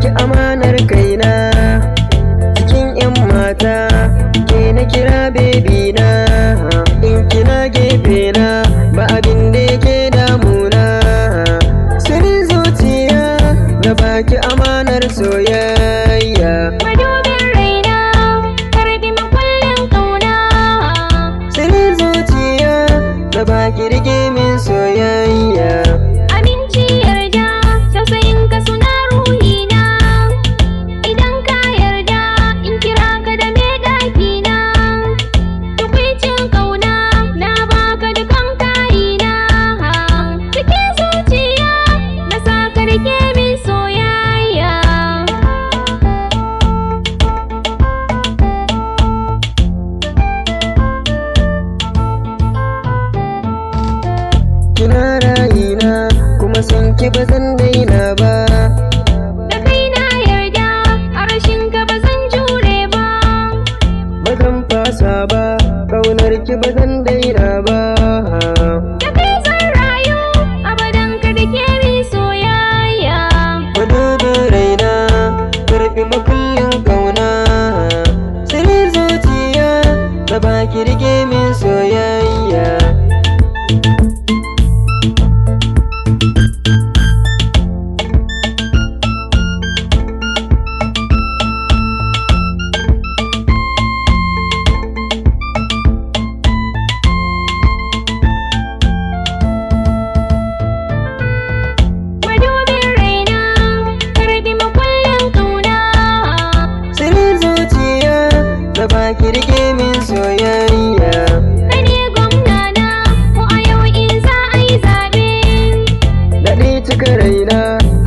baki amanar kaina cikin 'yan mata ke na kira baby na. In kina gefe na ba abin da yake damuna, sirrin zuciya na baki amanar soyayya. Madubin raina karbi makullin kauna, Sirrin zuciya na baki rike min soyayya. aminci yarda tausayin ka suna ruhina. Idan ka yarda in kira ka da mai ɗakina, tukwicin kauna na baka dukan kayina. Cikin zuciya na sa ka rike min soyayya. Kina rayina kuma san ki ba zan daina ba. Da kai na yarda a rashin ka ba zan jure ba. Ba zan fasa ba, ƙaunar ki ba zan daina ba. Da kai zan rayu abadan ka rike min soyayya. Madubin raina karfi makullin ƙauna, sirrin zuciya na baki rike min soyayya. Madubin raina karbi makullin kauna, Sirrin zuciya na baki rike min soyayya. kai ne gwamna na ko a yau in za a yi zaɓe. Daɗi cika raina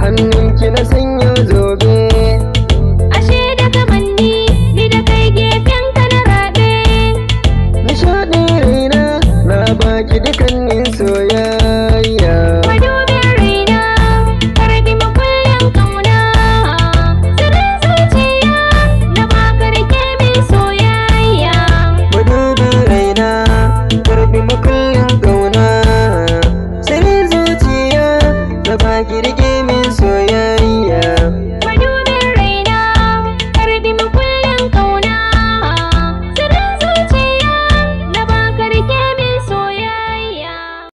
hannunki na sanya zobe. Ashe da kamanni ni da kai gefen ka na raɓe. Nishaɗin raina na baki dukannin soyayya. Madubin raina karbi makullin kauna, sirrin zuciya na baka rike min soyayya. Madubin raina karfi makullin